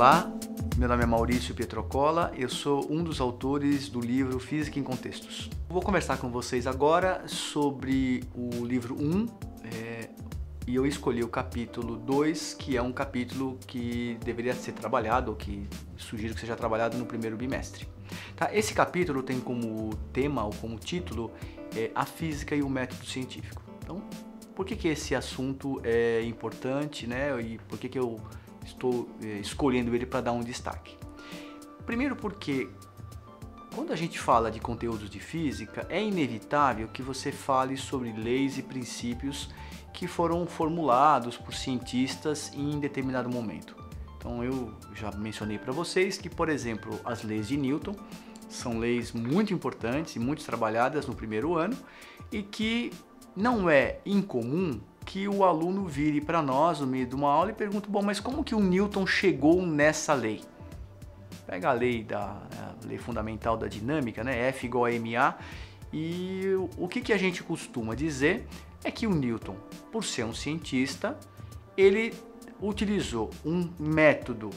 Olá, meu nome é Maurício Pietrocola, eu sou um dos autores do livro Física em Contextos. Vou conversar com vocês agora sobre o livro 1, e eu escolhi o capítulo 2, que é um capítulo que deveria ser trabalhado, ou que sugiro que seja trabalhado no primeiro bimestre. Tá? Esse capítulo tem como tema, ou como título, a física e o método científico. Então, por que esse assunto é importante, né? E por que eu estou escolhendo ele para dar um destaque? Primeiro porque quando a gente fala de conteúdos de física, é inevitável que você fale sobre leis e princípios que foram formulados por cientistas em determinado momento. Então eu já mencionei para vocês que, por exemplo, as leis de Newton são leis muito importantes e muito trabalhadas no primeiro ano e que não é incomum que o aluno vire para nós no meio de uma aula e pergunte: bom, mas como que o Newton chegou nessa lei? Pega a lei fundamental da dinâmica, né? F igual a ma, e o que a gente costuma dizer é que o Newton, por ser um cientista, ele utilizou um método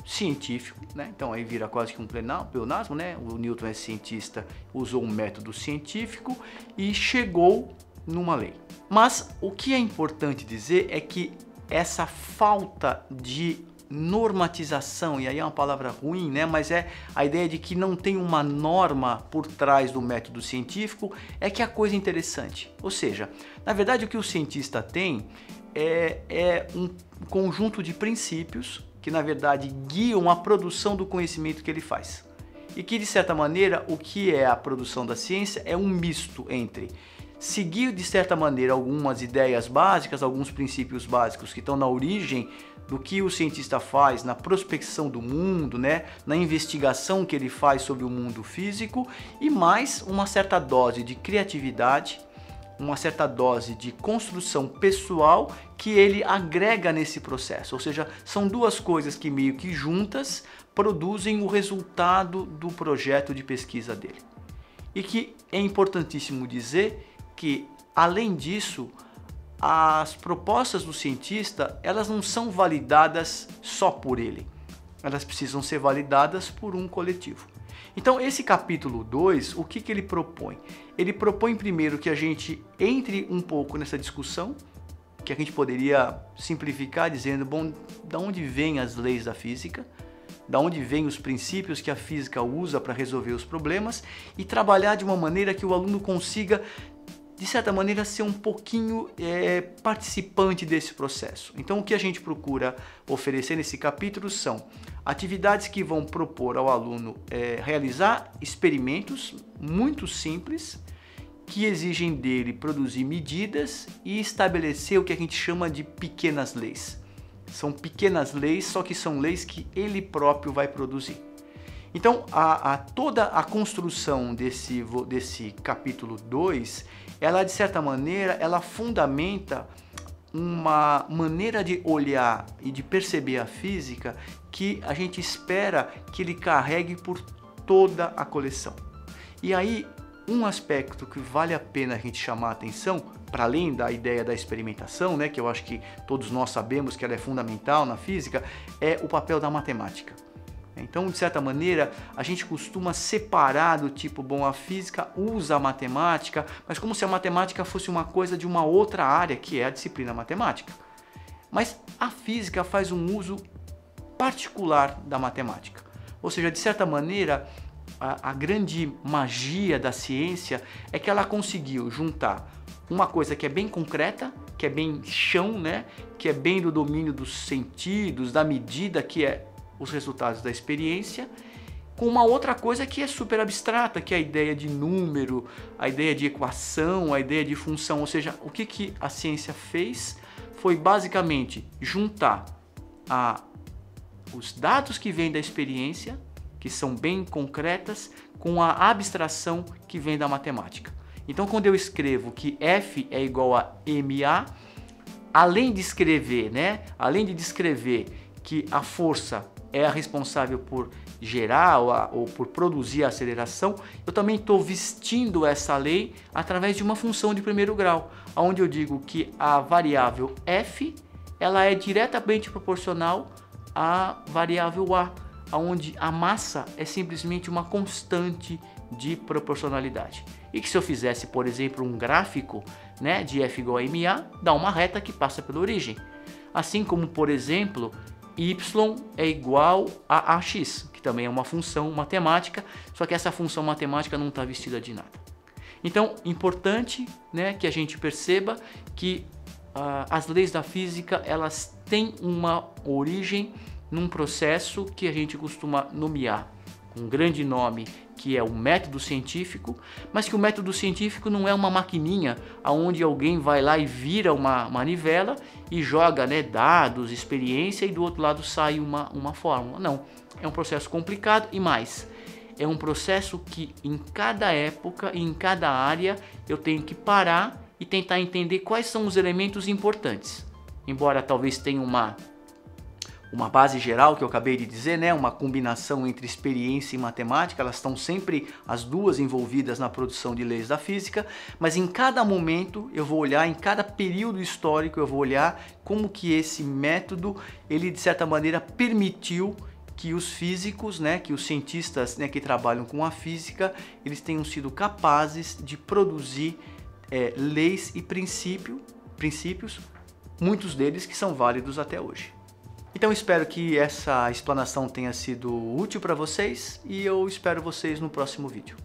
científico, né? Então aí vira quase que um pleonasmo, né? O Newton é cientista, usou um método científico e chegou numa lei. Mas o que é importante dizer é que essa falta de normatização, e aí é uma palavra ruim, né? Mas é a ideia de que não tem uma norma por trás do método científico, é que é a coisa interessante. Ou seja, na verdade o que o cientista tem é um conjunto de princípios que na verdade guiam a produção do conhecimento que ele faz. E que de certa maneira o que é a produção da ciência é um misto entre seguir de certa maneira algumas ideias básicas, alguns princípios básicos que estão na origem do que o cientista faz na prospecção do mundo, né, na investigação que ele faz sobre o mundo físico, e mais uma certa dose de criatividade, uma certa dose de construção pessoal que ele agrega nesse processo. Ou seja, são duas coisas que meio que juntas produzem o resultado do projeto de pesquisa dele. E que é importantíssimo dizer que, além disso, as propostas do cientista, elas não são validadas só por ele. Elas precisam ser validadas por um coletivo. Então, esse capítulo 2, o que ele propõe? Ele propõe primeiro que a gente entre um pouco nessa discussão, que a gente poderia simplificar dizendo, bom, da onde vêm as leis da física? Da onde vêm os princípios que a física usa para resolver os problemas? E trabalhar de uma maneira que o aluno consiga, de certa maneira, ser um pouquinho participante desse processo. Então, o que a gente procura oferecer nesse capítulo são atividades que vão propor ao aluno realizar experimentos muito simples, que exigem dele produzir medidas e estabelecer o que a gente chama de pequenas leis. São pequenas leis, só que são leis que ele próprio vai produzir. Então, toda a construção desse capítulo 2, ela de certa maneira, ela fundamenta uma maneira de olhar e de perceber a física que a gente espera que ele carregue por toda a coleção. E aí, um aspecto que vale a pena a gente chamar a atenção, para além da ideia da experimentação, né, que eu acho que todos nós sabemos que ela é fundamental na física, é o papel da matemática. Então, de certa maneira, a gente costuma separar do tipo, bom, a física usa a matemática, mas como se a matemática fosse uma coisa de uma outra área, que é a disciplina matemática. Mas a física faz um uso particular da matemática. Ou seja, de certa maneira, a grande magia da ciência é que ela conseguiu juntar uma coisa que é bem concreta, que é bem chão, né? Que é bem do domínio dos sentidos, da medida, que é os resultados da experiência, com uma outra coisa que é super abstrata, que é a ideia de número, a ideia de equação, a ideia de função. Ou seja, o que a ciência fez foi basicamente juntar os dados que vêm da experiência, que são bem concretas, com a abstração que vem da matemática. Então, quando eu escrevo que F é igual a ma, além de escrever, né, além de descrever que a força é a responsável por gerar ou por produzir a aceleração, eu também estou vestindo essa lei através de uma função de primeiro grau, onde eu digo que a variável f ela é diretamente proporcional a variável A, onde a massa é simplesmente uma constante de proporcionalidade. E que se eu fizesse, por exemplo, um gráfico, né, de F igual a MA, dá uma reta que passa pela origem. Assim como, por exemplo, Y é igual a AX, que também é uma função matemática, só que essa função matemática não está vestida de nada. Então, importante, né, que a gente perceba que as leis da física, elas têm uma origem num processo que a gente costuma nomear com um grande nome, que é o método científico, mas que o método científico não é uma maquininha onde alguém vai lá e vira uma manivela e joga, né, dados, experiência, e do outro lado sai uma fórmula. Não, é um processo complicado e mais, é um processo que em cada época e em cada área eu tenho que parar e tentar entender quais são os elementos importantes. Embora talvez tenha uma base geral que eu acabei de dizer, né? Uma combinação entre experiência e matemática, elas estão sempre as duas envolvidas na produção de leis da física, mas em cada momento eu vou olhar, em cada período histórico eu vou olhar como que esse método, ele de certa maneira permitiu que os físicos, né, que os cientistas, né, que trabalham com a física, eles tenham sido capazes de produzir leis e princípios, muitos deles que são válidos até hoje. Então espero que essa explanação tenha sido útil para vocês e eu espero vocês no próximo vídeo.